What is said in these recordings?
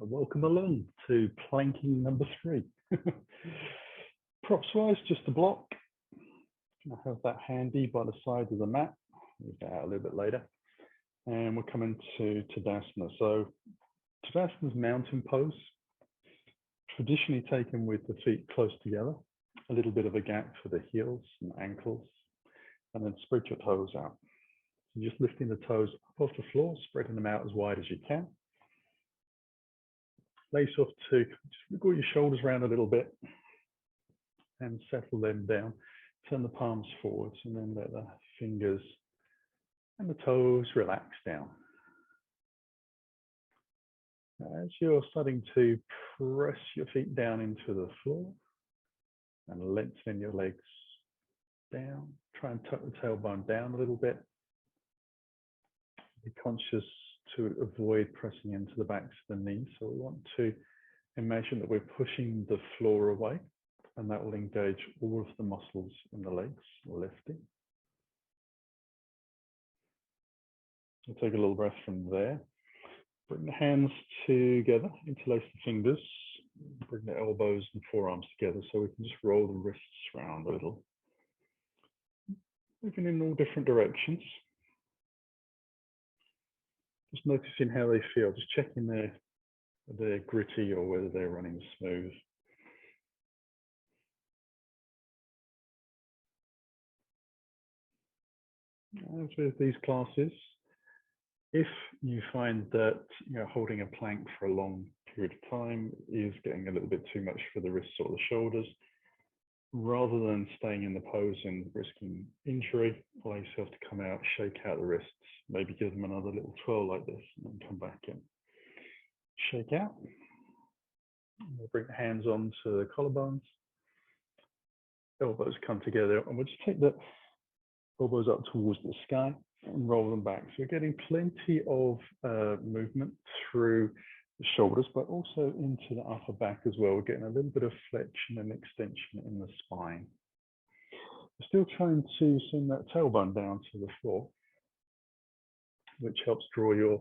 Welcome along to planking number 3. Props wise, just a block. I have that handy by the side of the mat. Move that out a little bit later. And we're coming to Tadasana. So Tadasana is mountain pose, traditionally taken with the feet close together, a little bit of a gap for the heels and ankles, and then spread your toes out. So just lifting the toes up off the floor, spreading them out as wide as you can. Lace off to just wiggle your shoulders around a little bit and settle them down. Turn the palms forwards and then let the fingers and the toes relax down. As you're starting to press your feet down into the floor and lengthen your legs down, try and tuck the tailbone down a little bit. Be conscious to avoid pressing into the backs of the knees. So we want to imagine that we're pushing the floor away, and that will engage all of the muscles in the legs, lifting. We'll take a little breath from there. Bring the hands together, interlace the fingers, bring the elbows and forearms together so we can just roll the wrists around a little. Moving in all different directions. Just noticing how they feel, just checking they're gritty or whether they're running smooth. As with these classes, if you find that holding a plank for a long period of time is getting a little bit too much for the wrists or the shoulders, rather than staying in the pose and risking injury, allow yourself to come out, shake out the wrists, maybe give them another little twirl like this, and then come back in. Shake out. We'll bring the hands onto the collarbones. Elbows come together, and we'll just take the elbows up towards the sky and roll them back. So we're getting plenty of movement through the shoulders, but also into the upper back as well. We're getting a little bit of flexion and extension in the spine. We're still trying to send that tailbone down to the floor, which helps draw your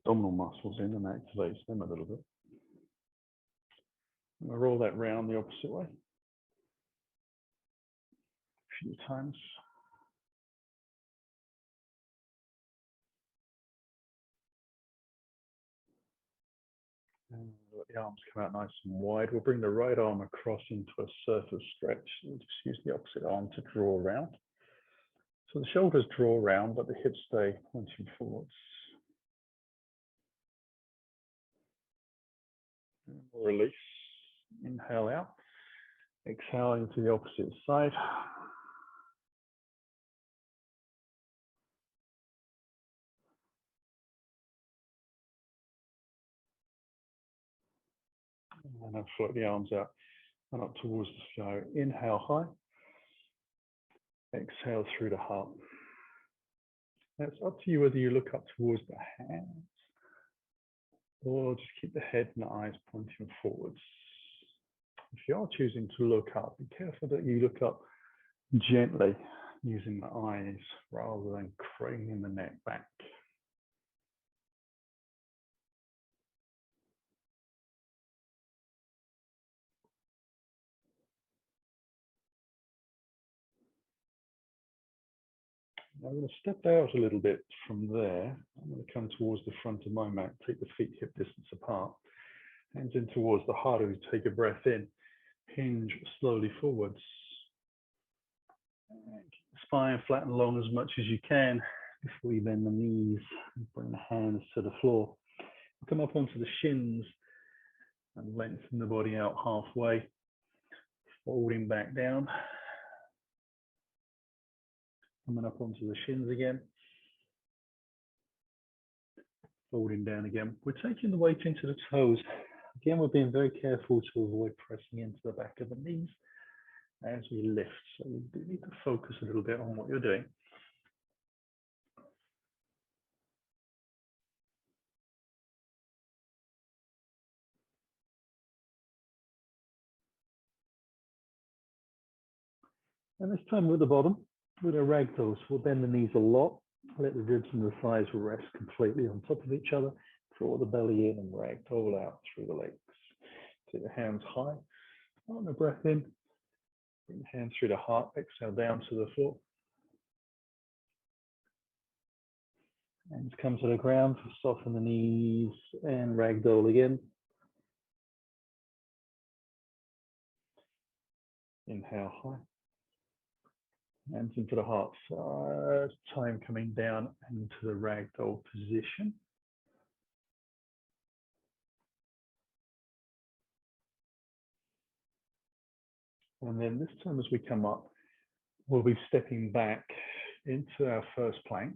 abdominal muscles in and activates them a little bit. I'm going to roll that round the opposite way a few times. And let the arms come out nice and wide. We'll bring the right arm across into a surface stretch. We'll just use the opposite arm to draw around. So the shoulders draw around, but the hips stay pointing forwards. And we'll release. Inhale out. Exhale into the opposite side. And then float the arms out and up towards the sky. Inhale high. Exhale through the heart. Now it's up to you whether you look up towards the hands or just keep the head and the eyes pointing forwards. If you are choosing to look up, be careful that you look up gently using the eyes rather than craning the neck back. I'm going to step out a little bit from there. I'm going to come towards the front of my mat, take the feet hip distance apart, hands in towards the heart as you take a breath in, hinge slowly forwards. Spine flatten along as much as you can before you bend the knees and bring the hands to the floor. Come up onto the shins and lengthen the body out halfway, folding back down. Coming up onto the shins again, folding down again. We're taking the weight into the toes. Again, we're being very careful to avoid pressing into the back of the knees as we lift. So you do need to focus a little bit on what you're doing. And this time we're at the bottom. We're going to ragdoll, so we'll bend the knees a lot, let the ribs and the thighs rest completely on top of each other. Draw the belly in and ragdoll out through the legs. Take your hands high. On the breath in. Bring the hands through the heart. Exhale down to the floor. Hands come to the ground. Soften the knees and ragdoll again. Inhale high. Hands into the heart. First time coming down into the ragdoll position. And then this time as we come up, we'll be stepping back into our first plank.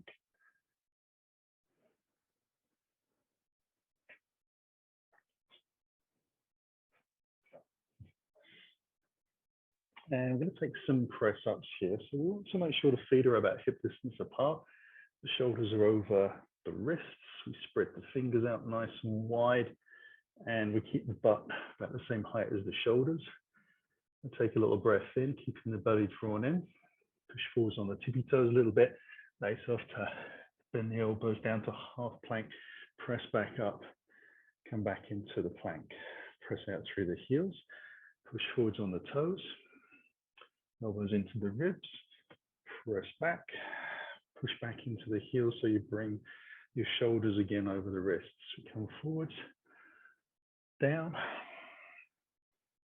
And we're going to take some press ups here. So we want to make sure the feet are about hip distance apart. The shoulders are over the wrists. We spread the fingers out nice and wide. And we keep the butt about the same height as the shoulders. We'll take a little breath in, keeping the belly drawn in. Push forwards on the tippy toes a little bit. Nice off to bend the elbows down to half plank. Press back up. Come back into the plank. Press out through the heels. Push forwards on the toes. Elbows into the ribs. Press back. Push back into the heels so you bring your shoulders again over the wrists. Come forwards. Down.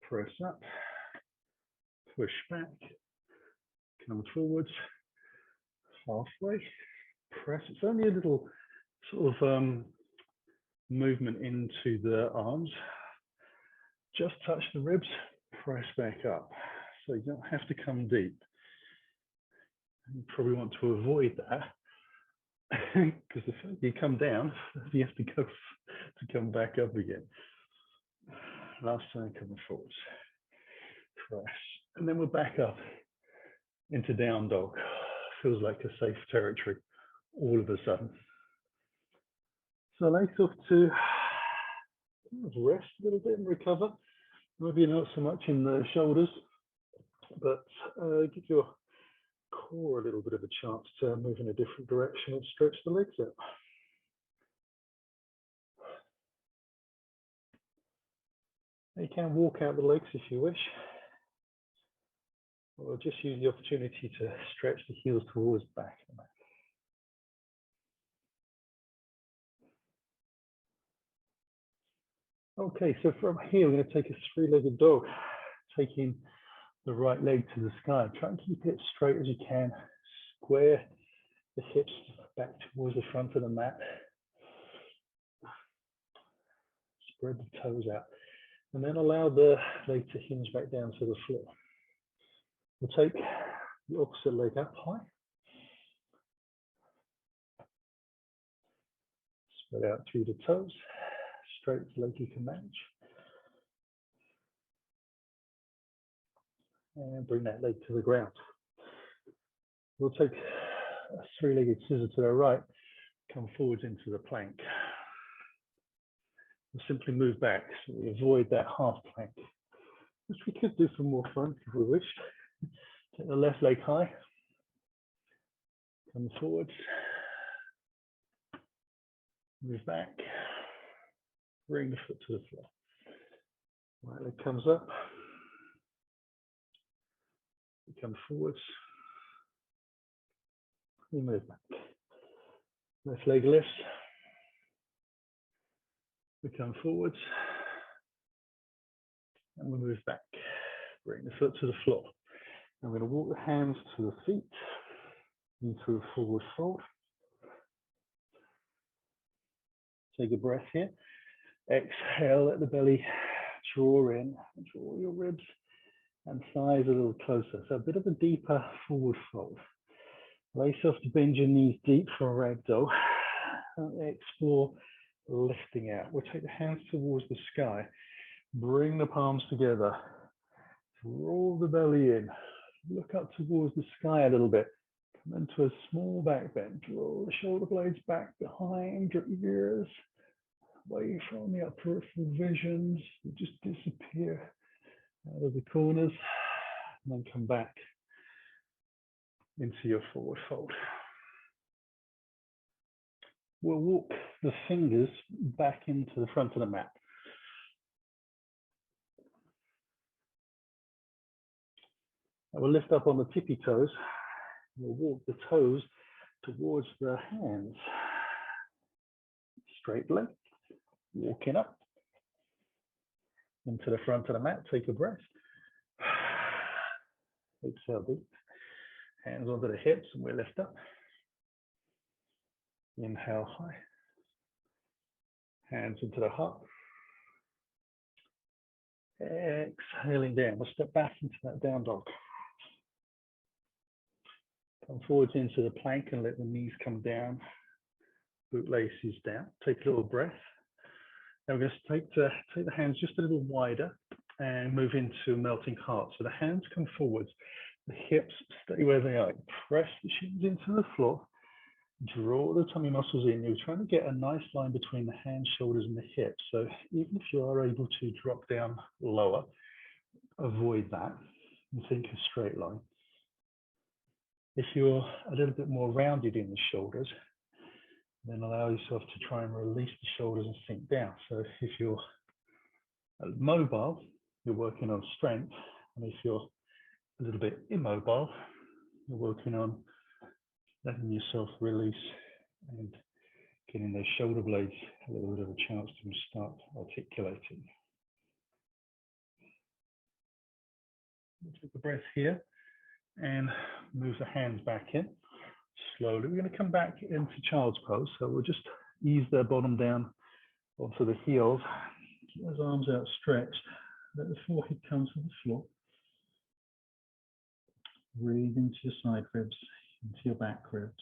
Press up. Push back. Come forwards. Halfway. Press. It's only a little sort of movement into the arms. Just touch the ribs. Press back up. So you don't have to come deep. You probably want to avoid that because if you come down, you have to go to come back up again. Last time coming forwards. Press. And then we're back up into down dog. Feels like a safe territory all of a sudden. So legs off to rest a little bit and recover. Maybe not so much in the shoulders, but give your core a little bit of a chance to move in a different direction and stretch the legs out. You can walk out the legs if you wish, or just use the opportunity to stretch the heels towards back. Okay, so from here, we're going to take a three-legged dog, taking the right leg to the sky. Try and keep it straight as you can. Square the hips back towards the front of the mat. Spread the toes out. And then allow the leg to hinge back down to the floor. We'll take the opposite leg up high. Spread out through the toes. Straight as leg you can manage. And bring that leg to the ground. We'll take a three-legged scissor to the right, come forwards into the plank. We'll simply move back so we avoid that half plank, which we could do for more fun if we wish. Take the left leg high, come forwards, move back, bring the foot to the floor. Right leg comes up, we come forwards, we move back. Left leg lifts, we come forwards, and we move back. Bring the foot to the floor. I'm going to walk the hands to the feet into a forward fold. Take a breath here. Exhale, let the belly draw in. Draw your ribs and thighs a little closer. So a bit of a deeper forward fold. Lace off to bend your knees deep for a ragdoll. Explore lifting out. We'll take the hands towards the sky. Bring the palms together. Draw the belly in. Look up towards the sky a little bit. Come into a small back bend. Draw the shoulder blades back behind your ears. Away from the upper peripheral visions. You just disappear out of the corners. And then come back into your forward fold. We'll walk the fingers back into the front of the mat. And we'll lift up on the tippy toes. We'll walk the toes towards the hands. Straight leg, walking up into the front of the mat. Take a breath. Exhale deep. Hands onto the hips and we lift up. Inhale high. Hands into the heart. Exhaling down. We'll step back into that down dog. Come forwards into the plank and let the knees come down. Bootlaces down. Take a little breath. Now we're going to take the hands just a little wider and move into melting heart. So the hands come forwards. The hips stay where they are. Press the shins into the floor. Draw the tummy muscles in. You're trying to get a nice line between the hands, shoulders, and the hips. So even if you are able to drop down lower, avoid that and think a straight line. If you're a little bit more rounded in the shoulders, then allow yourself to try and release the shoulders and sink down. So if you're mobile, you're working on strength. And if you're a little bit immobile, you're working on letting yourself release and getting those shoulder blades a little bit of a chance to start articulating. We'll take a breath here and move the hands back in. Slowly, we're going to come back into child's pose. So we'll just ease their bottom down onto the heels. Keep those arms outstretched. Let the forehead come to the floor. Breathe into your side ribs, into your back ribs.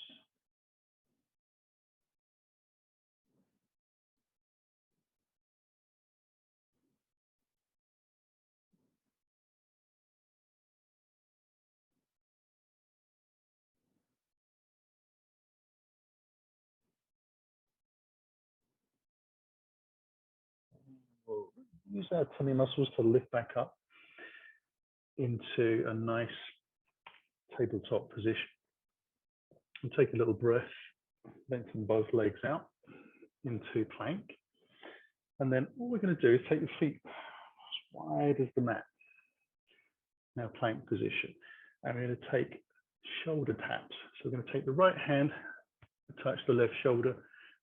We'll use our tummy muscles to lift back up into a nice tabletop position. And take a little breath, lengthen both legs out into plank. And then all we're going to do is take your feet as wide as the mat. Now plank position. And we're going to take shoulder taps. So we're going to take the right hand, touch the left shoulder,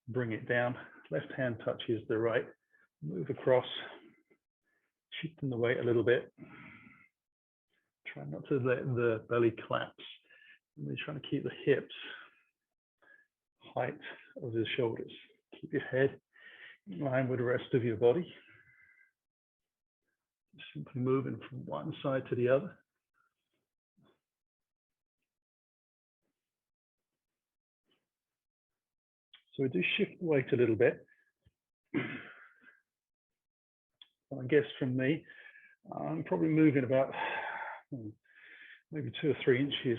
bring it down. Left hand touches the right, move across, shifting the weight a little bit. Try not to let the belly collapse. And we're trying to keep the hips height of the shoulders. Keep your head in line with the rest of your body. Simply moving from one side to the other. So we do shift the weight a little bit. I guess from me, I'm probably moving about maybe 2 or 3 inches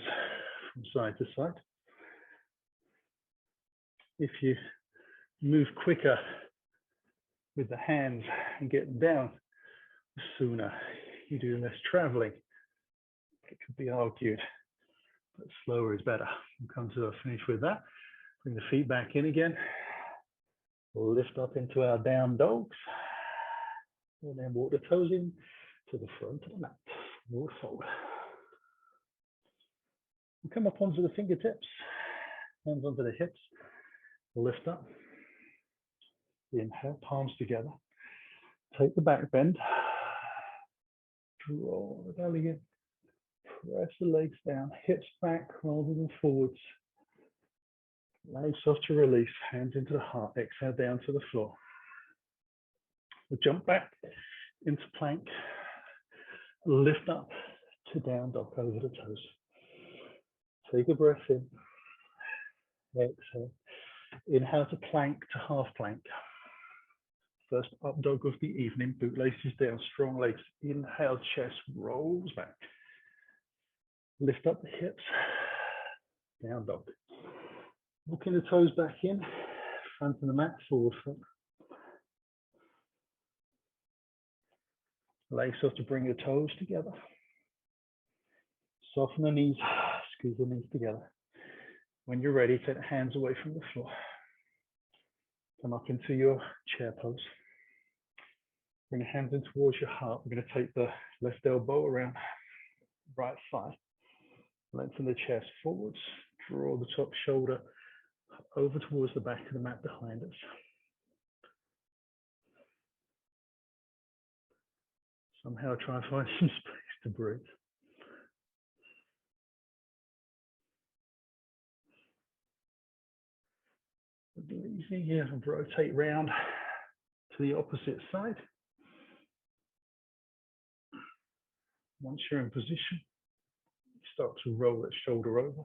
from side to side. If you move quicker with the hands and get them down, the sooner you do less traveling. It could be argued, but slower is better. We'll come to a finish with that. Bring the feet back in again. We'll lift up into our down dogs. And then walk the toes in to the front of the mat. Forward fold. We'll come up onto the fingertips. Hands onto the hips. Lift up. Inhale, palms together. Take the back bend. Draw the belly in. Press the legs down. Hips back rather than forwards. Allow yourself to release. Hands into the heart. Exhale down to the floor. We'll jump back into plank. Lift up to down dog over the toes. Take a breath in. Exhale. Inhale to plank to half plank. First up dog of the evening. Bootlaces down, strong legs. Inhale, chest rolls back. Lift up the hips. Down dog. Walking the toes back in. Front of the mat, forward fold. Allow yourself to bring your toes together. Soften the knees, squeeze the knees together. When you're ready, take the hands away from the floor. Come up into your chair pose. Bring your hands in towards your heart. We're going to take the left elbow around right thigh. Lengthen the chest forwards. Draw the top shoulder over towards the back of the mat behind us. Somehow try and find some space to breathe. Easy here, and rotate round to the opposite side. Once you're in position, start to roll that shoulder over.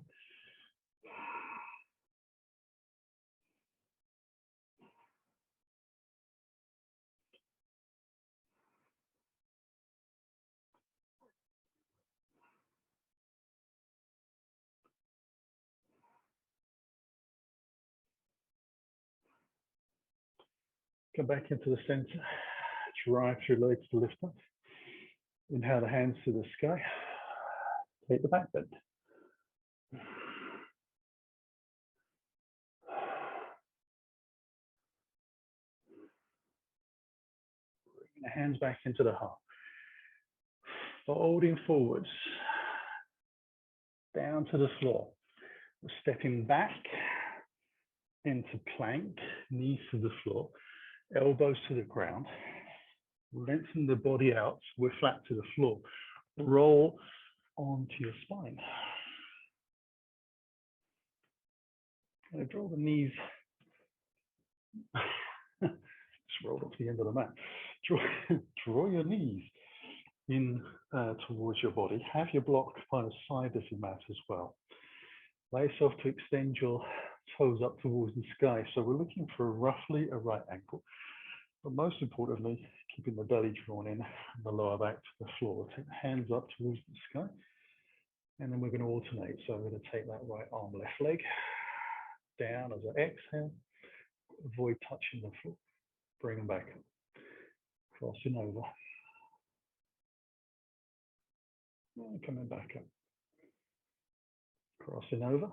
Come back into the center. Drive your legs to lift up. Inhale the hands to the sky. Take the back bend. Bring the hands back into the heart. Folding forwards. Down to the floor. We're stepping back into plank. Knees to the floor. Elbows to the ground. Lengthen the body out. We're flat to the floor. Roll onto your spine. Draw the knees. Just roll up to the end of the mat. Draw your knees in towards your body. Have your block by the side of your mat as well. Allow yourself to extend your toes up towards the sky. So we're looking for roughly a right angle. But most importantly, keeping the belly drawn in and the lower back to the floor. Take the hands up towards the sky. And then we're going to alternate. So I'm going to take that right arm, left leg down as I exhale. Avoid touching the floor. Bring them back up. Crossing over. And coming back up. Crossing over.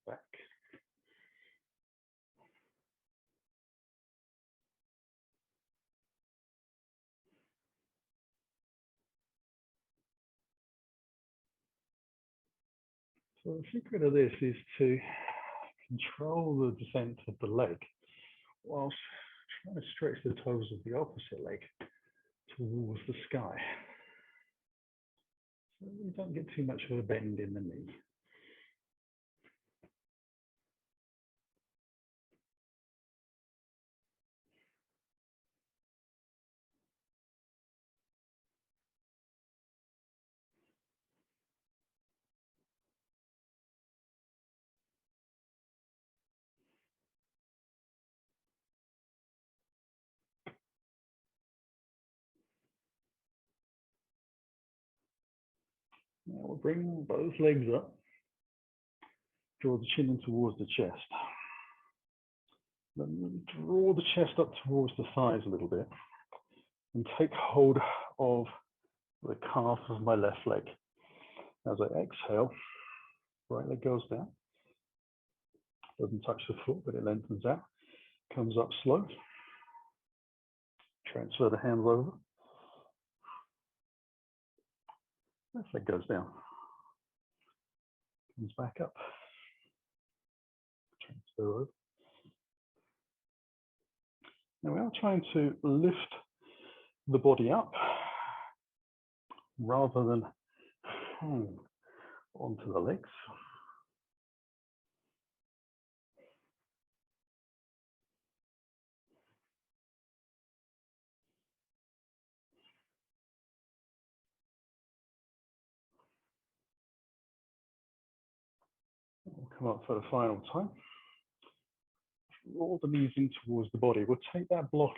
Back. So the secret of this is to control the descent of the leg whilst trying to stretch the toes of the opposite leg towards the sky. So you don't get too much of a bend in the knee. Now we'll bring both legs up. Draw the chin in towards the chest. Then draw the chest up towards the thighs a little bit. And take hold of the calf of my left leg. As I exhale, right leg goes down. Doesn't touch the foot, but it lengthens out. Comes up slow. Transfer the hands over. Left leg goes down. Comes back up. Transfer over. Now we are trying to lift the body up rather than hang onto the legs. We'll come up for the final time. Roll the knees in towards the body. We'll take that block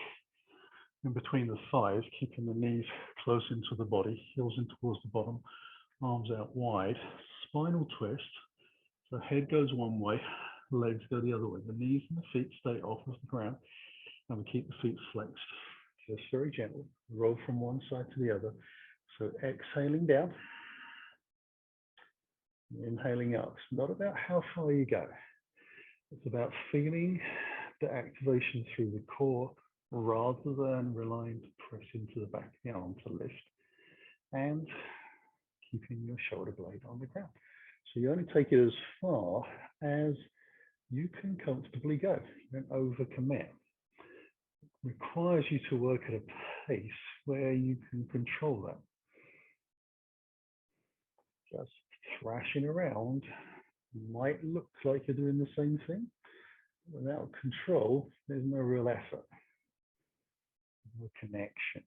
in between the thighs, keeping the knees close into the body, heels in towards the bottom, arms out wide, spinal twist. So head goes one way, legs go the other way. The knees and the feet stay off of the ground, and we keep the feet flexed. Just very gentle. Roll from one side to the other. So exhaling down. Inhaling up. It's not about how far you go. It's about feeling the activation through the core rather than relying to press into the back of the arm to lift, and keeping your shoulder blade on the ground. So you only take it as far as you can comfortably go. You don't overcommit. It requires you to work at a pace where you can control that. Just thrashing around might look like you're doing the same thing. Without control, there's no real effort, no connection,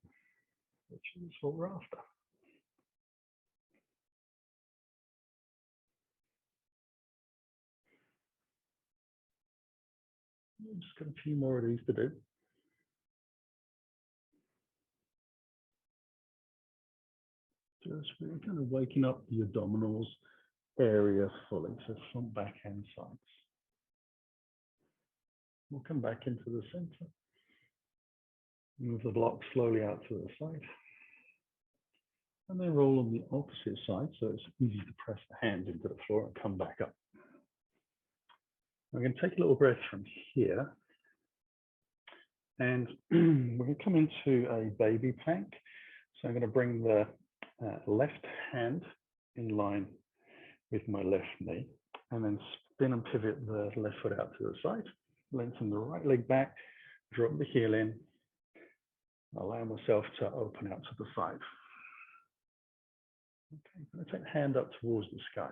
which is what we're after. I've just got a few more of these to do. Just really kind of waking up the abdominals area fully, so front, back, and sides. We'll come back into the center. Move the block slowly out to the side. And then roll on the opposite side, so it's easy to press the hands into the floor and come back up. I'm going to take a little breath from here. And we're going to come into a baby plank. So I'm going to bring the left hand in line with my left knee, and then spin and pivot the left foot out to the side. Lengthen the right leg back, drop the heel in, allow myself to open out to the side. Okay, I'm going to take the hand up towards the sky.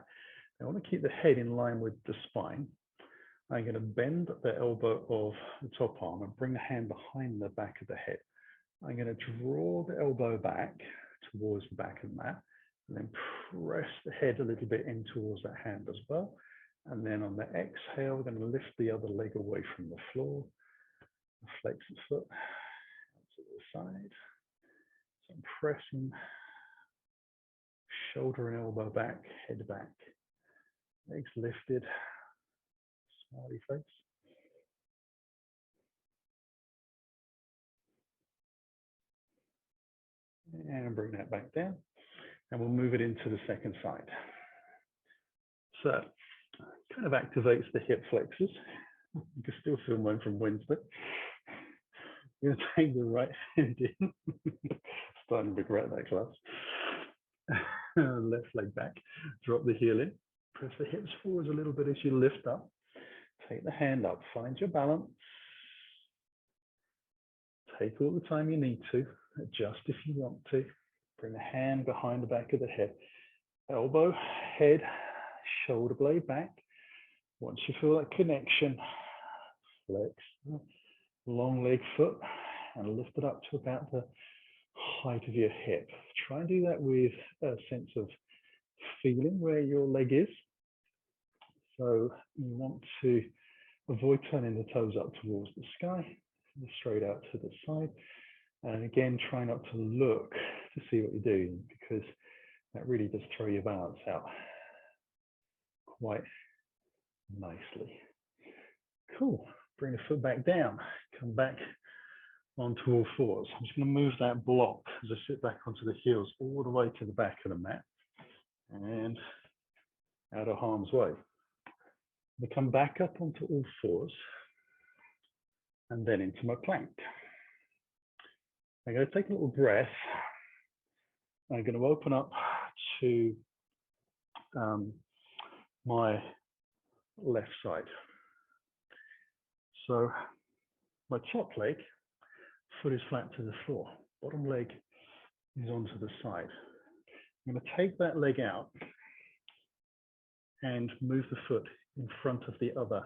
I want to keep the head in line with the spine. I'm going to bend the elbow of the top arm and bring the hand behind the back of the head. I'm going to draw the elbow back towards the back of the mat, and then press the head a little bit in towards that hand as well. And then on the exhale, we're going to lift the other leg away from the floor, flex the foot to the side. So I'm pressing shoulder and elbow back, head back, legs lifted, smiley face. And bring that back down. And we'll move it into the second side. So kind of activates the hip flexors. You can still feel mine from Wednesday. I'm going to take the right hand in. Starting to regret that class. Left leg back. Drop the heel in. Press the hips forwards a little bit as you lift up. Take the hand up. Find your balance. Take all the time you need to. Adjust if you want to. Bring the hand behind the back of the head. Elbow, head, shoulder blade back. Once you feel that connection, flex the long leg foot and lift it up to about the height of your hip. Try and do that with a sense of feeling where your leg is. So you want to avoid turning the toes up towards the sky, straight out to the side. And again, try not to look to see what you're doing, because that really does throw your balance out quite nicely. Cool. Bring the foot back down. Come back onto all fours. I'm just going to move that block as I sit back onto the heels all the way to the back of the mat and out of harm's way. I'm going to come back up onto all fours and then into my plank. I'm going to take a little breath. I'm going to open up to my left side. So my top leg, foot is flat to the floor. Bottom leg is onto the side. I'm going to take that leg out and move the foot in front of the other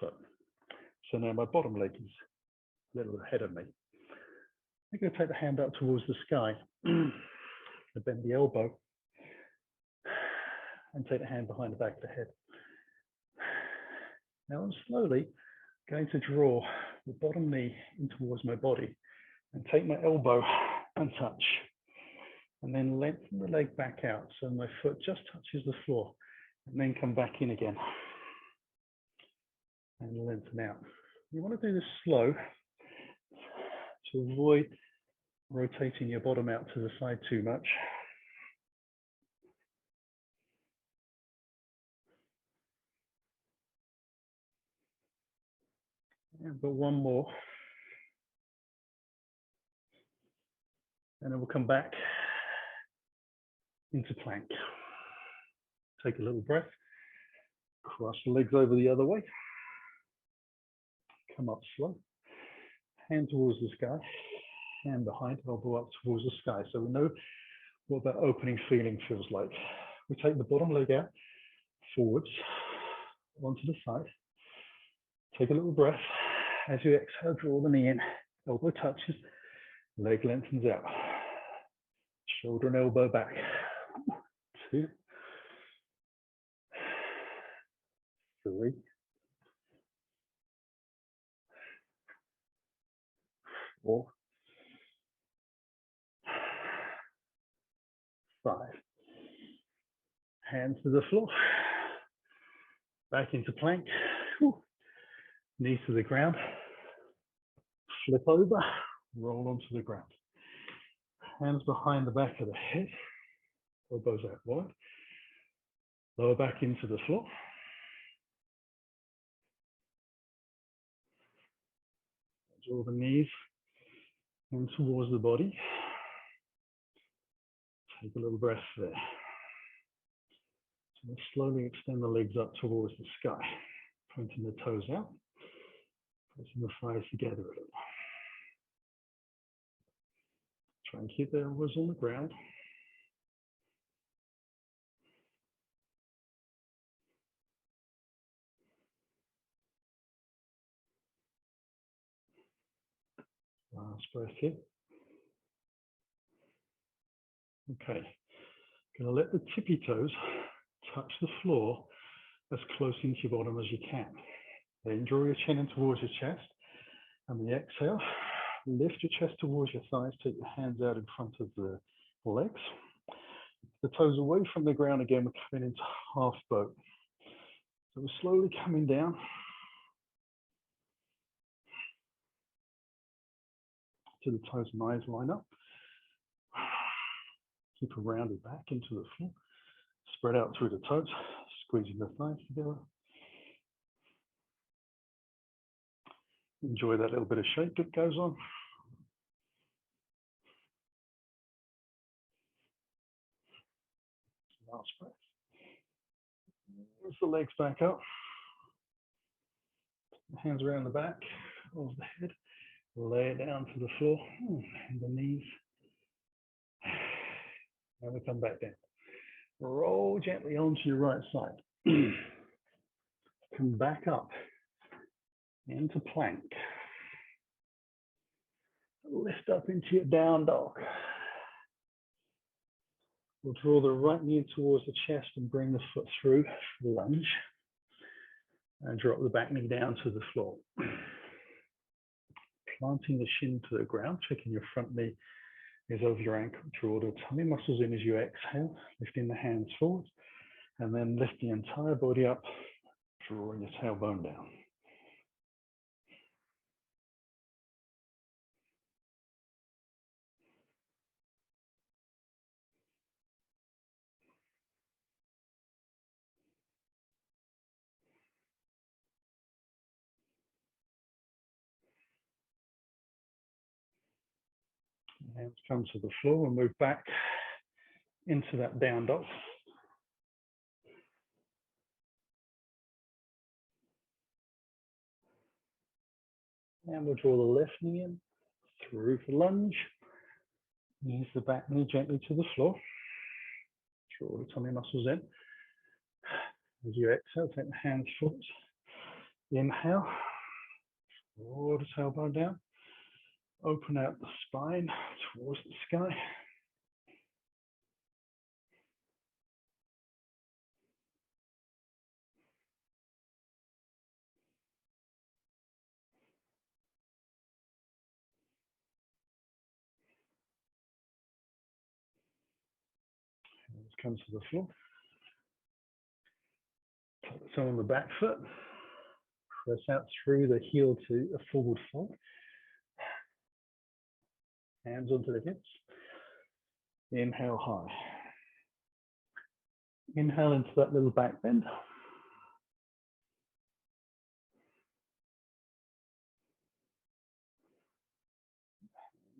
foot. So now my bottom leg is a little ahead of me. I'm going to take the hand up towards the sky, bend the elbow, and take the hand behind the back of the head. Now I'm slowly going to draw the bottom knee in towards my body and take my elbow and touch, and then lengthen the leg back out so my foot just touches the floor, and then come back in again and lengthen out. You want to do this slow to avoid rotating your bottom out to the side too much. And but one more. And then we'll come back into plank. Take a little breath. Cross the legs over the other way. Come up slow. Hand towards the sky. Hand behind, elbow up towards the sky. So we know what that opening feeling feels like. We take the bottom leg out, forwards, onto the side. Take a little breath. As you exhale, draw the knee in. Elbow touches, leg lengthens out. Shoulder and elbow back. 2, 3, 4, 5. Hands to the floor. Back into plank. Knees to the ground. Flip over. Roll onto the ground. Hands behind the back of the head. Elbows out wide. Lower back into the floor. Draw the knees in towards the body. Take a little breath there. So slowly extend the legs up towards the sky, pointing the toes out, pressing the thighs together a little. Try and keep the elbows on the ground. Last breath here. Okay, going to let the tippy toes touch the floor as close into your bottom as you can. Then draw your chin in towards your chest. And the exhale, lift your chest towards your thighs, take your hands out in front of the legs. The toes away from the ground again, we're coming into half boat. So we're slowly coming down. To the toes and eyes line up. Keep a rounded back into the floor. Spread out through the toes, squeezing the thighs together. Enjoy that little bit of shake that goes on. Last breath. Lift the legs back up. Hands around the back of the head. Lay it down to the floor and the knees. And we come back down. Roll gently onto your right side. Come back up into plank. Lift up into your down dog. We'll draw the right knee towards the chest and bring the foot through for the lunge. And drop the back knee down to the floor. Planting the shin to the ground, checking your front knee is over your ankle. Draw the tummy muscles in as you exhale, lifting the hands forward, and then lift the entire body up, drawing your tailbone down. Hands come to the floor and move back into that down dog. And we'll draw the left knee in through the lunge. Ease the back knee gently to the floor. Draw the tummy muscles in. As you exhale, take the hands forward. Inhale. Draw the tailbone down. Open out the spine towards the sky. Hands come to the floor. So on the back foot. Press out through the heel to a forward fold. Hands onto the hips. Inhale high. Inhale into that little back bend.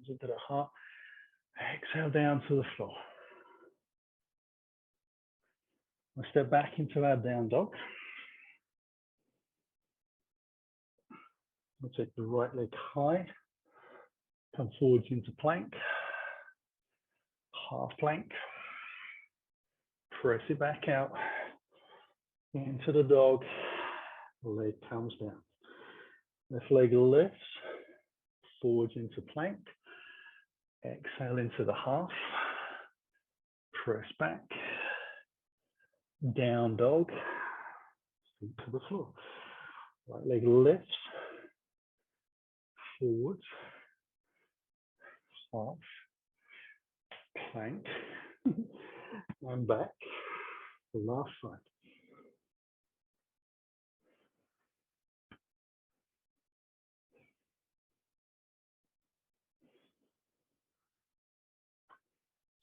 into the heart. Exhale down to the floor. We'll step back into our down dog. We'll take the right leg high, come forwards into plank, half plank, press it back out, into the dog, leg comes down. Left leg lifts, forwards into plank, exhale into the half, press back, down dog, feet to the floor. Right leg lifts, forwards, half, plank, and back, the last side.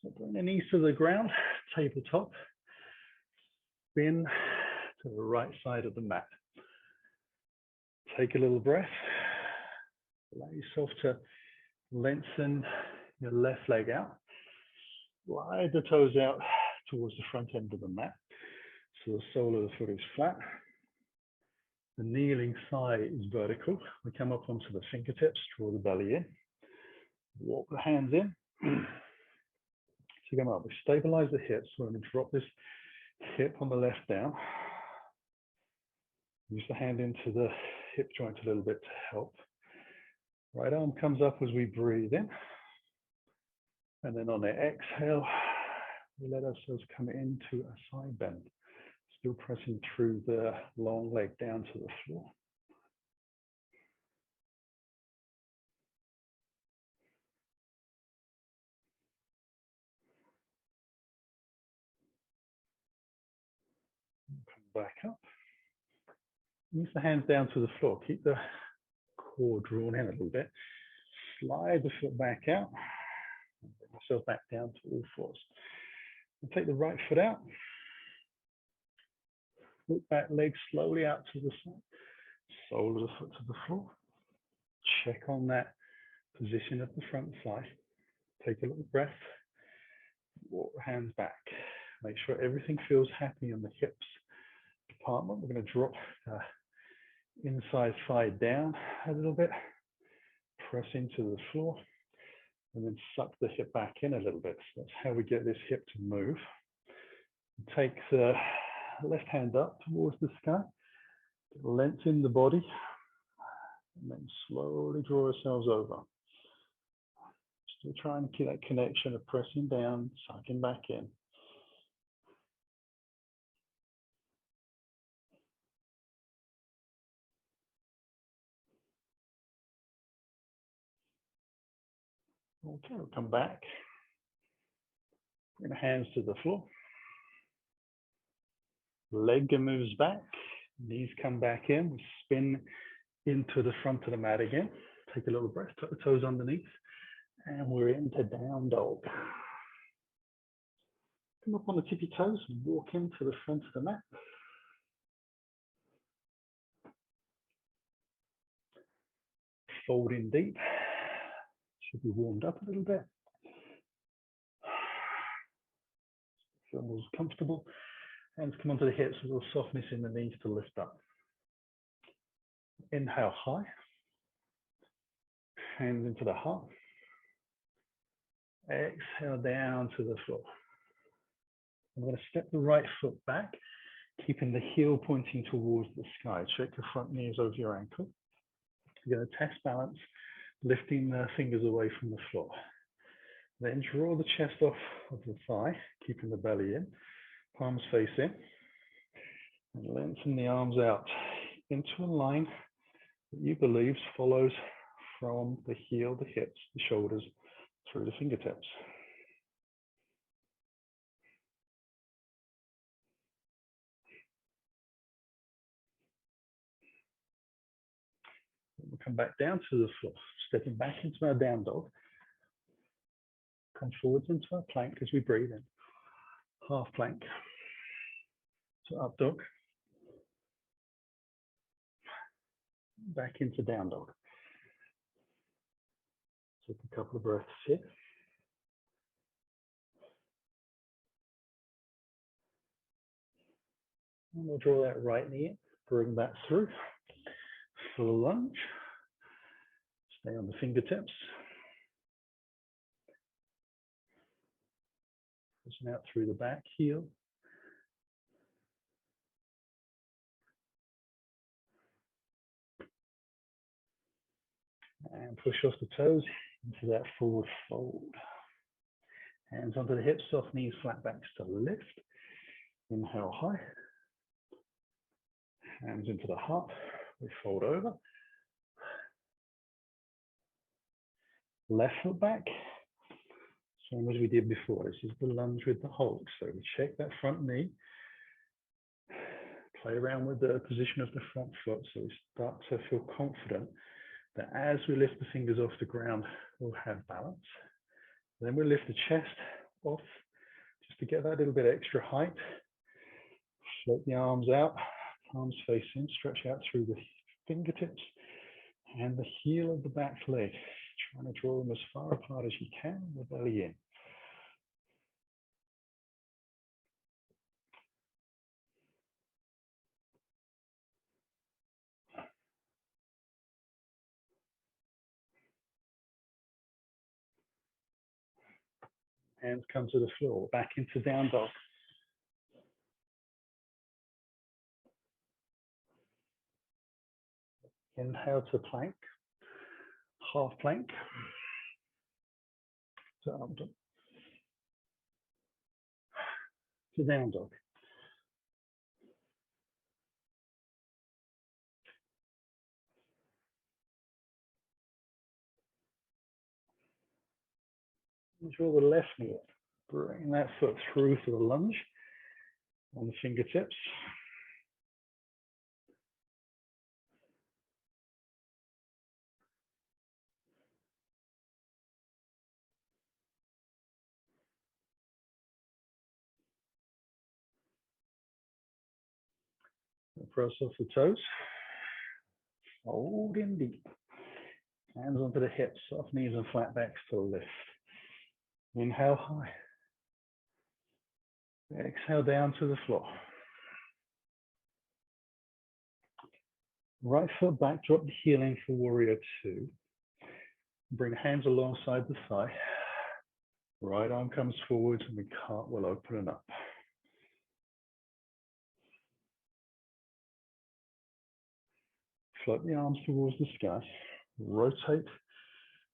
So bring the knees to the ground, tabletop, spin to the right side of the mat. Take a little breath. Allow yourself to lengthen your left leg out. Slide the toes out towards the front end of the mat. So the sole of the foot is flat. The kneeling thigh is vertical. We come up onto the fingertips, draw the belly in. Walk the hands in. So come up, we stabilize the hips. We're going to drop this hip on the left down. Use the hand into the hip joint a little bit to help. Right arm comes up as we breathe in. And then on the exhale, we let ourselves come into a side bend. Still pressing through the long leg down to the floor. Come back up. Use the hands down to the floor. Keep the core drawn in a little bit. Slide the foot back out. Bring myself back down to all fours. And take the right foot out. Foot back, leg slowly out to the side. Sole of the foot to the floor. Check on that position of the front thigh. Take a little breath. Walk the hands back. Make sure everything feels happy in the hips department. We're going to drop inside thigh down a little bit. Press into the floor. And then suck the hip back in a little bit. So that's how we get this hip to move. Take the left hand up towards the sky. Lengthen the body. And then slowly draw ourselves over. Still trying to keep that connection of pressing down, sucking back in. Okay, we'll come back. Bring the hands to the floor. Leg moves back. Knees come back in. We spin into the front of the mat again. Take a little breath. Tuck the toes underneath. And we're into down dog. Come up on the tippy toes and walk into the front of the mat. Fold in deep. Should be warmed up a little bit. Feel more comfortable. Hands come onto the hips, a little softness in the knees to lift up. Inhale high. Hands into the heart. Exhale down to the floor. I'm going to step the right foot back, keeping the heel pointing towards the sky. Check your front knees over your ankle. You're going to test balance, lifting the fingers away from the floor. Then draw the chest off of the thigh, keeping the belly in, palms face in, and lengthen the arms out into a line that you believe follows from the heel, the hips, the shoulders, through the fingertips. We'll come back down to the floor, stepping back into our down dog. Come forwards into our plank as we breathe in. Half plank to up dog. Back into down dog. Take a couple of breaths here. And we'll draw that right knee in, bring that through. Full lunge. Stay on the fingertips. Pushing out through the back heel. And push off the toes into that forward fold. Hands onto the hips, soft knees, flat backs to lift. Inhale high. Hands into the heart. We fold over. Left foot back. Same as we did before. This is the lunge with the hold. So we check that front knee. Play around with the position of the front foot so we start to feel confident that as we lift the fingers off the ground, we'll have balance. Then we'll lift the chest off just to get that little bit extra height. Float the arms out, palms face in, stretch out through the fingertips and the heel of the back leg. Trying to draw them as far apart as you can, the belly in. Hands come to the floor, back into down dog. Inhale to plank, half plank, to up dog, to down dog. Draw the left knee up, bring that foot through for the lunge on the fingertips. Press off the toes, fold in deep. Hands onto the hips, soft knees and flat backs to lift. Inhale high. Exhale down to the floor. Right foot back, drop the heel in for warrior two. Bring hands alongside the thigh. Right arm comes forward and we cartwheel open and up. Float the arms towards the sky. Rotate.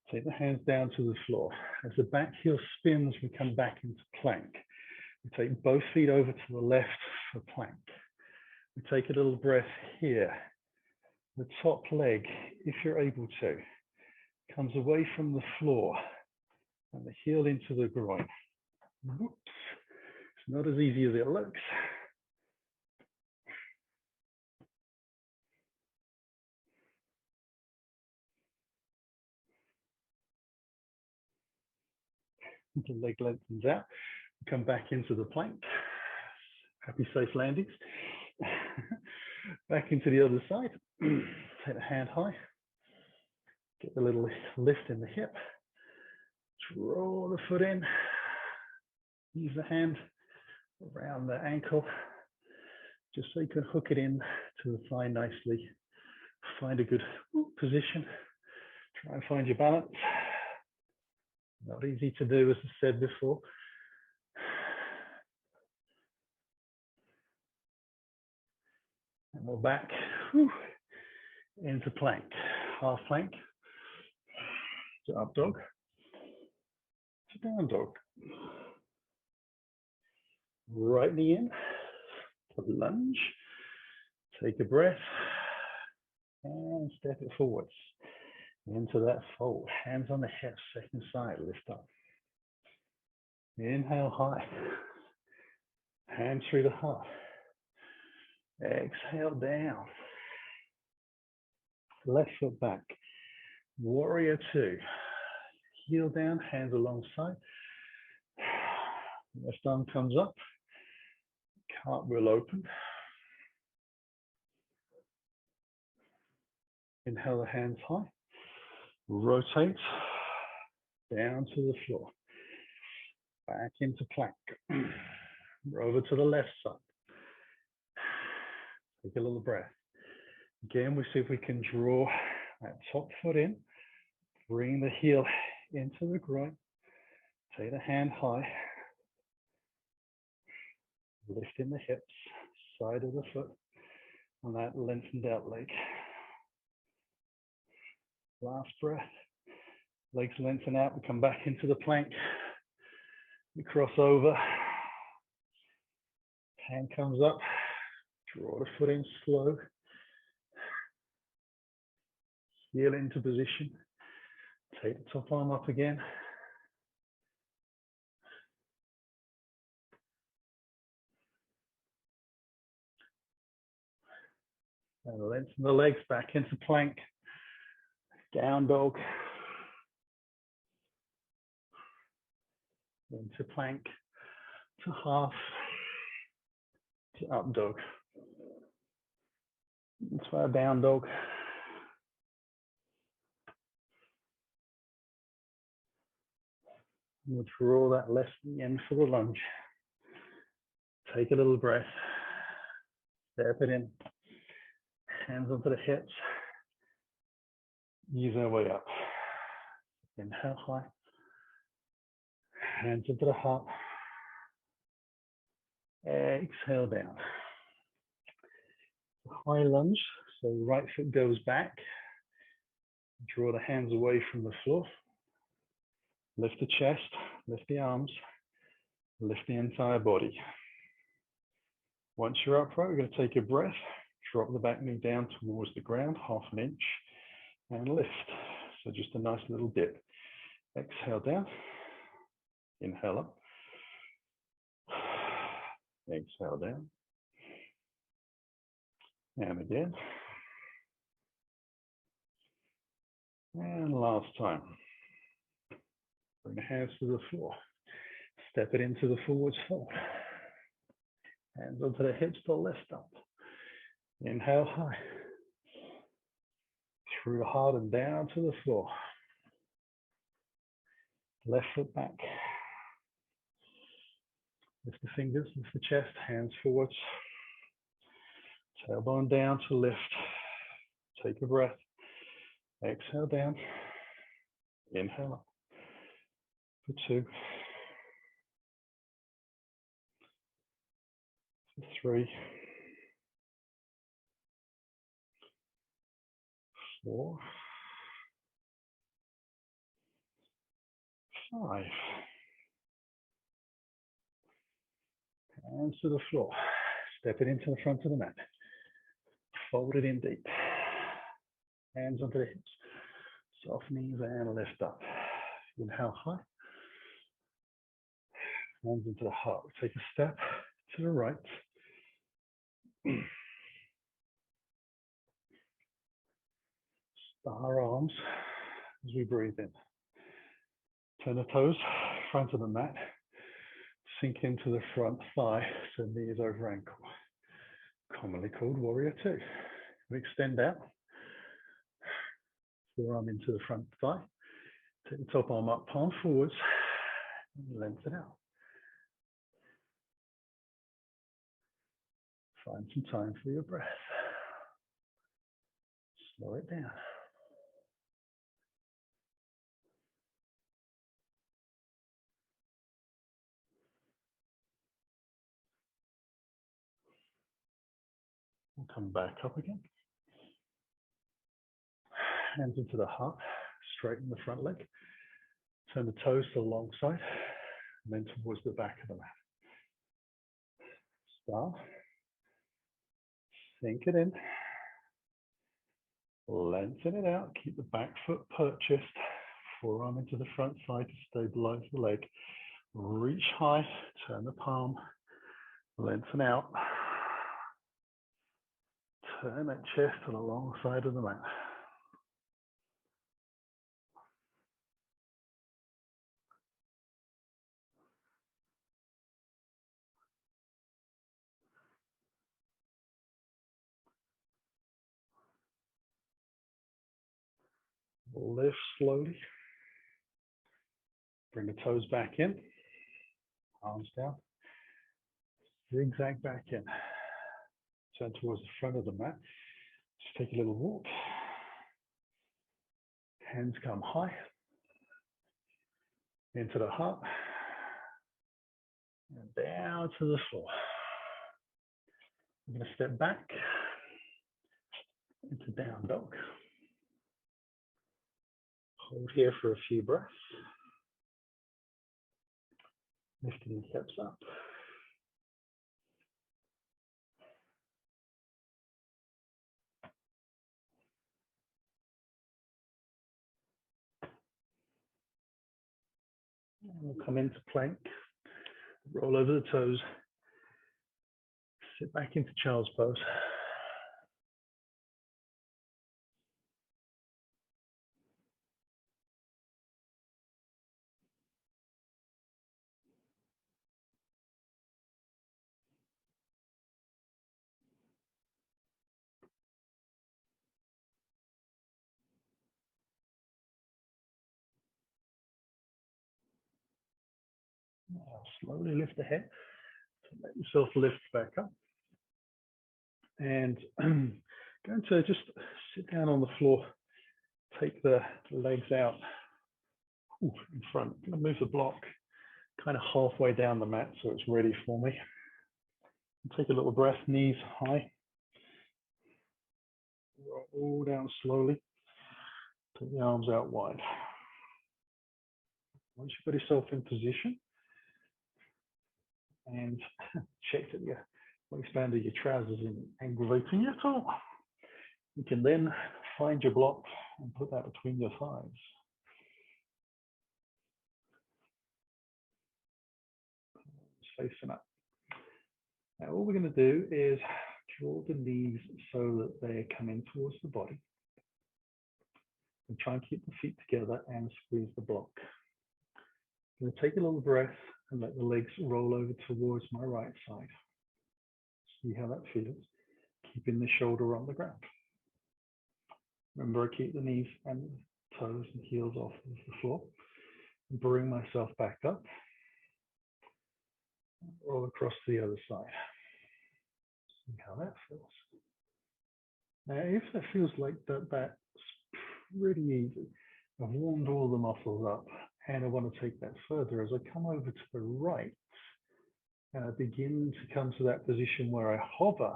Take the hands down to the floor. As the back heel spins, we come back into plank. We take both feet over to the left for plank. We take a little breath here. The top leg, if you're able to, comes away from the floor and the heel into the groin. Whoops. It's not as easy as it looks. The leg lengthens out. Come back into the plank. Happy safe landings. Back into the other side. Take the hand high. Get the little lift in the hip. Draw the foot in. Use the hand around the ankle, just so you can hook it in to the thigh nicely. Find a good position. Try and find your balance. Not easy to do, as I said before. And we're back into plank. Half plank to up dog to down dog. Right knee in for lunge. Take a breath and step it forwards into that fold. Hands on the hips, second side, lift up. Inhale high. Hands through the heart. Exhale down. Left foot back. Warrior two. Heel down, hands alongside. Left arm comes up. Cartwheel open. Inhale the hands high. Rotate. down to the floor, back into plank. Over to the left side. Take a little breath. Again, we see if we can draw that top foot in, bring the heel into the groin, take the hand high, lifting the hips, side of the foot, on that lengthened out leg. Last breath. Legs lengthen out. We come back into the plank. We cross over. Hand comes up. Draw the foot in slow. Heel into position. Take the top arm up again. And lengthen the legs back into plank. Down dog. Into plank. To half. To up dog. Into our down dog. We'll draw that left knee in for the lunge. Take a little breath. Step it in. Hands onto the hips. Ease our way up. Inhale high. Hands into the heart. Exhale down. High lunge. So right foot goes back. Draw the hands away from the floor. Lift the chest. Lift the arms. Lift the entire body. Once you're upright, we're going to take a breath. Drop the back knee down towards the ground, 1/2 inch, and lift. So just a nice little dip. Exhale down. Inhale up. Exhale down. And again. And last time. Bring the hands to the floor. Step it into the forwards fold. Hands onto the hips to lift up. Inhale high. Through the heart and down to the floor. Left foot back. Lift the fingers, lift the chest, hands forwards. Tailbone down to lift. Take a breath. Exhale down. Inhale up. For 2. For 3. 4. 5. Hands to the floor. Step it into the front of the mat. Fold it in deep. Hands onto the hips. Soft knees and lift up. Inhale high. Hands into the heart. Take a step to the right. Star arms as we breathe in. Turn the toes, front of the mat. Sink into the front thigh, so knees over ankle. Commonly called warrior 2. We extend out. Forearm into the front thigh. Take the top arm up, palm forwards. And lengthen out. Find some time for your breath. Slow it down. We'll come back up again. Hands into the heart. Straighten the front leg. Turn the toes to the long side. And then towards the back of the mat. Start. Sink it in. Lengthen it out. Keep the back foot purchased. Forearm into the front side to stabilize the leg. Reach high. Turn the palm. Lengthen out. Turn that chest to the long side of the mat. Lift slowly. Bring the toes back in, arms down, zigzag back in. Turn towards the front of the mat. Just take a little walk. Hands come high, into the heart, and down to the floor. I'm going to step back into down dog. Hold here for a few breaths. Lifting the hips up. And we'll come into plank. Roll over the toes. Sit back into child's pose. Now slowly lift the head. Let yourself lift back up. And going to just sit down on the floor. Take the legs out in front. I'm going to move the block kind of halfway down the mat so it's ready for me. Take a little breath, knees high. Roll down slowly. Take the arms out wide. Once you've got yourself in position, and check that your waistband of your trousers isn't aggravating you at all, you can then find your block and put that between your thighs. Facing up. Now all we're going to do is draw the knees so that they're coming towards the body. And try and keep the feet together and squeeze the block. I'm going to take a little breath and let the legs roll over towards my right side. See how that feels. Keeping the shoulder on the ground. Remember, I keep the knees and toes and heels off of the floor. Bring myself back up. Roll across to the other side. See how that feels. Now, if that feels like that's pretty easy, I've warmed all the muscles up, and I want to take that further. As I come over to the right, and I begin to come to that position where I hover,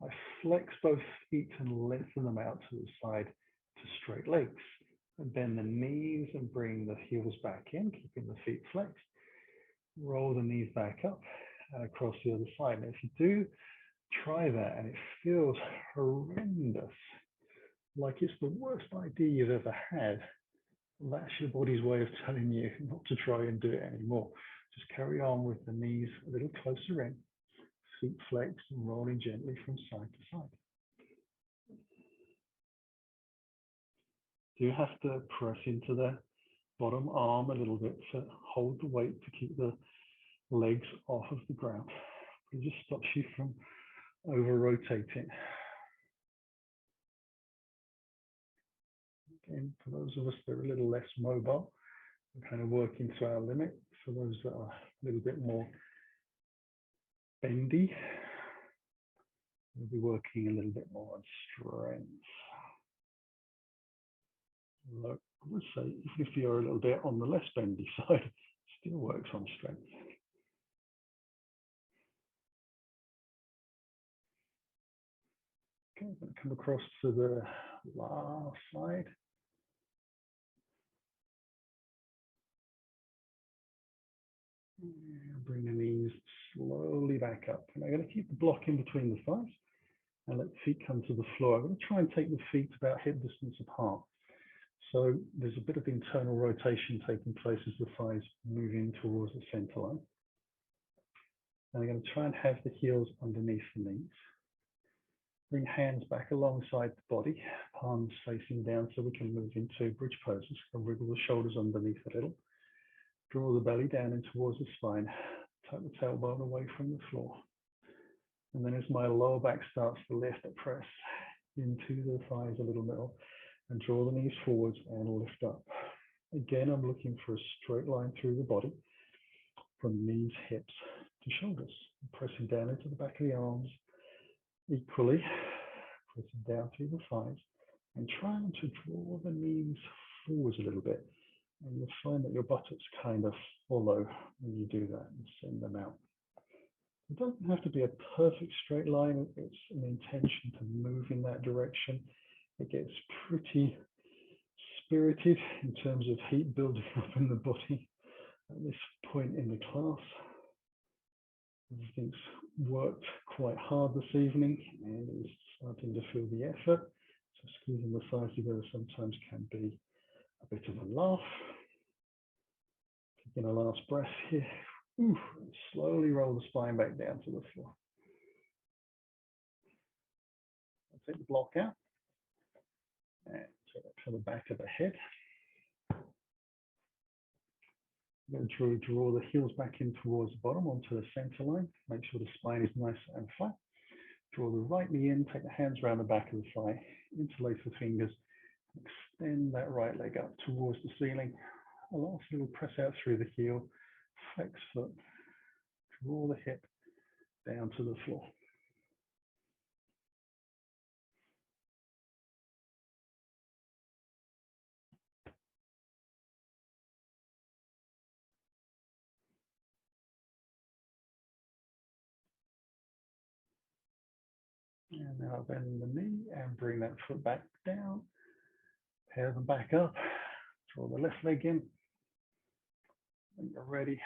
I flex both feet and lengthen them out to the side to straight legs. And bend the knees and bring the heels back in, keeping the feet flexed. Roll the knees back up and across the other side. Now, if you do try that and it feels horrendous, like it's the worst idea you've ever had, that's your body's way of telling you not to try and do it anymore. Just carry on with the knees a little closer in, feet flexed and rolling gently from side to side. You have to press into the bottom arm a little bit to hold the weight to keep the legs off of the ground. It just stops you from over rotating. Again, for those of us that are a little less mobile, we're kind of working to our limit. For those that are a little bit more bendy, we'll be working a little bit more on strength. Look, I would say, even if you're a little bit on the less bendy side, it still works on strength. Okay, I'm going to come across to the last side. And bring the knees slowly back up. And I'm going to keep the block in between the thighs and let the feet come to the floor. I'm going to try and take the feet about hip distance apart. So there's a bit of internal rotation taking place as the thighs move in towards the center line. And I'm going to try and have the heels underneath the knees. Bring hands back alongside the body, palms facing down so we can move into bridge poses. And wriggle the shoulders underneath a little. Draw the belly down in towards the spine. Tuck the tailbone away from the floor. And then as my lower back starts to lift, I press into the thighs a little more and draw the knees forwards and lift up. Again, I'm looking for a straight line through the body from knees, hips to shoulders. Pressing down into the back of the arms equally, pressing down through the thighs and trying to draw the knees forwards a little bit. And you'll find that your buttocks kind of follow when you do that and send them out. It doesn't have to be a perfect straight line. It's an intention to move in that direction. It gets pretty spirited in terms of heat building up in the body at this point in the class. Everything's worked quite hard this evening and is starting to feel the effort. So squeezing the thighs together sometimes can be a bit of a laugh. Taking a last breath here. Ooh, slowly roll the spine back down to the floor. I'll take the block out and take it to the back of the head. I'm going to draw the heels back in towards the bottom onto the center line. Make sure the spine is nice and flat. Draw the right knee in, take the hands around the back of the thigh, interlace the fingers, extend that right leg up towards the ceiling. A last little press out through the heel, flex foot, draw the hip down to the floor. And now bend the knee and bring that foot back down. Pair them back up. Draw the left leg in. When you're ready,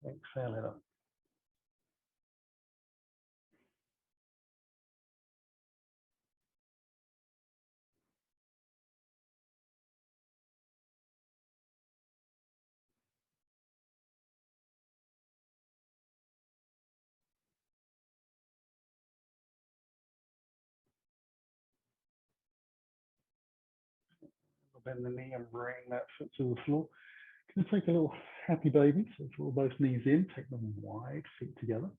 exhale it up. Bend the knee and bring that foot to the floor. Going to take a little happy baby. So draw both knees in, take them wide, feet together.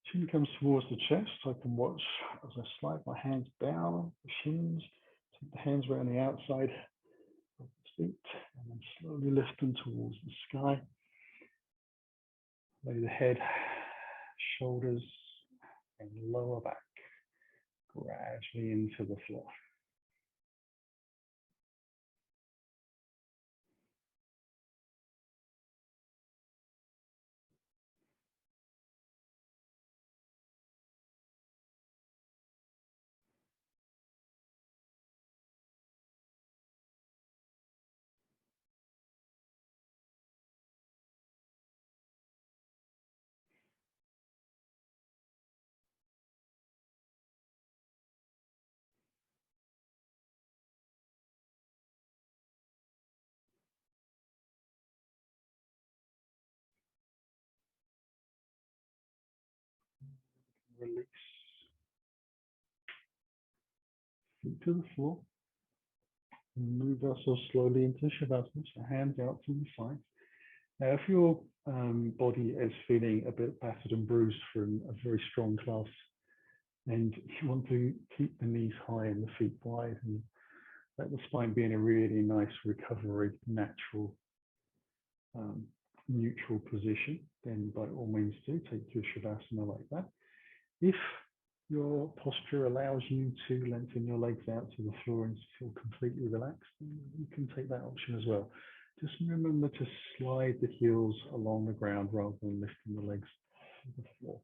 Chin comes towards the chest. I can watch as I slide my hands down the shins. Take the hands around the outside of the feet and then slowly lift them towards the sky. Lay the head, shoulders, and lower back gradually into the floor. Release. Feet to the floor. Move ourselves slowly into Shavasana, so hands out to the sides. Now, if your body is feeling a bit battered and bruised from a very strong class, and you want to keep the knees high and the feet wide and let the spine be in a really nice recovery, natural, neutral position, then by all means do take your Shavasana like that. If your posture allows you to lengthen your legs out to the floor and feel completely relaxed, you can take that option as well. Just remember to slide the heels along the ground rather than lifting the legs to the floor.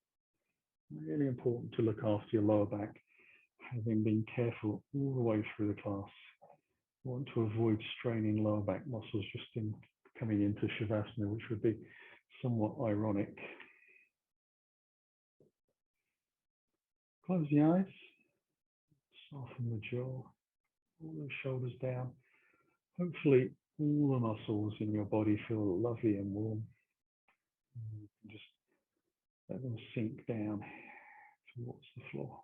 Really important to look after your lower back, having been careful all the way through the class. You want to avoid straining lower back muscles just in coming into Shavasana, which would be somewhat ironic. Close the eyes, soften the jaw, all the shoulders down. Hopefully all the muscles in your body feel lovely and warm. And you can just let them sink down towards the floor.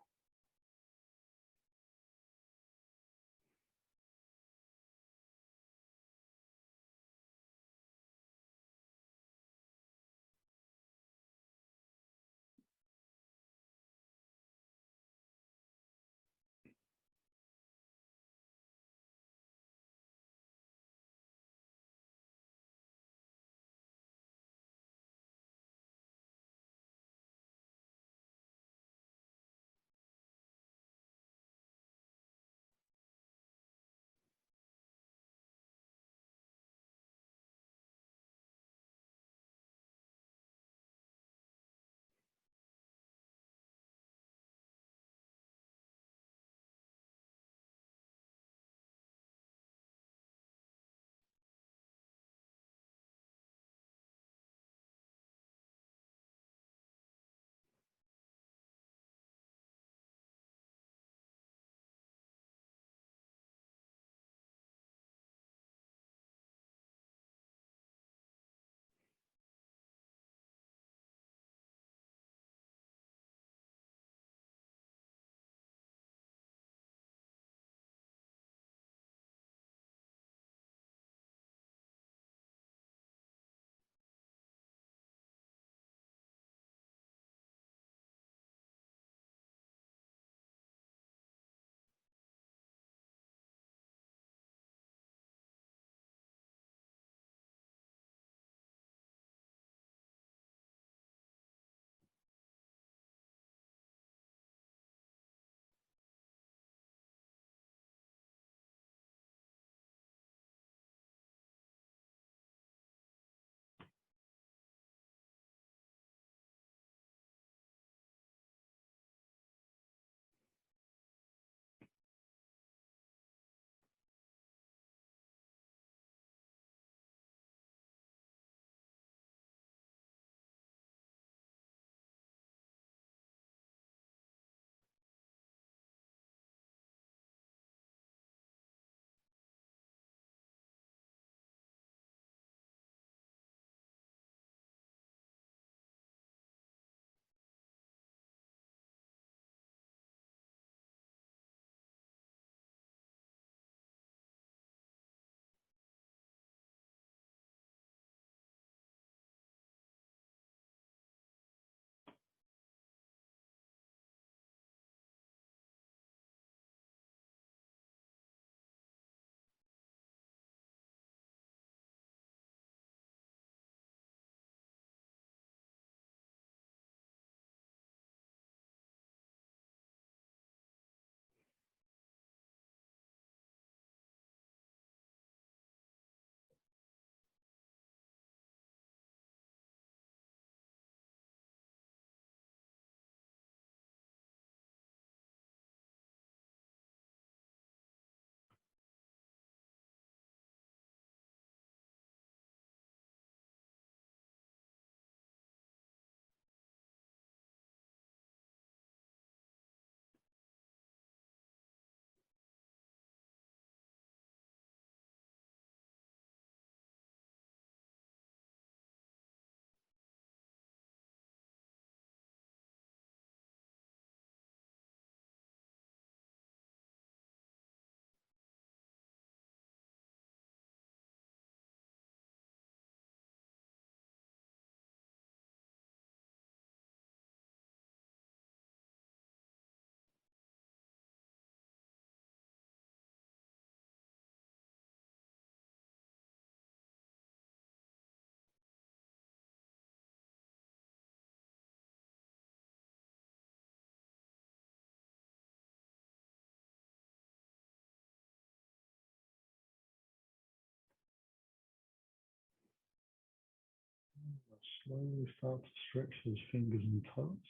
Slowly start to stretch those fingers and toes.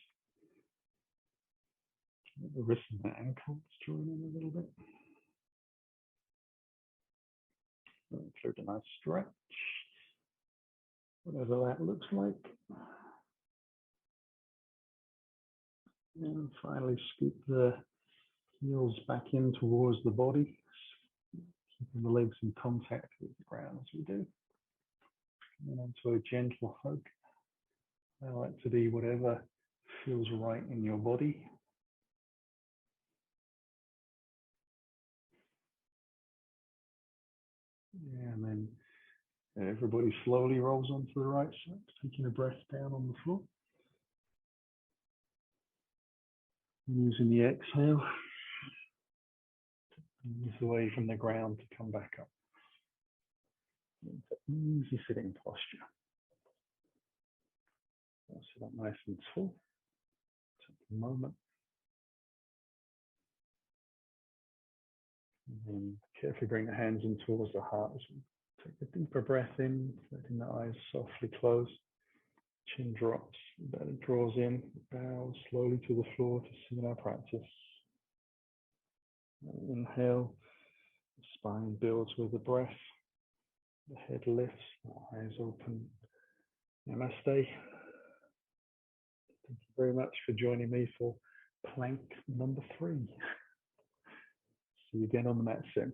Let the wrists and the ankles join in a little bit. Include a nice stretch, whatever that looks like. And finally scoop the heels back in towards the body, keeping the legs in contact with the ground as we do. And onto a gentle hug. Allow it to be whatever feels right in your body. And then everybody slowly rolls onto the right side, taking a breath down on the floor. And using the exhale, move away from the ground to come back up. Into easy sitting posture. Sit up nice and tall. Take a moment. And then carefully bring the hands in towards the heart as we take a deeper breath in, letting the eyes softly close. Chin drops, belly draws in, bows slowly to the floor to seal our practice. Inhale, the spine builds with the breath. The head lifts, the eyes open. Namaste. Thank you very much for joining me for plank number 3. See you again on the mat soon.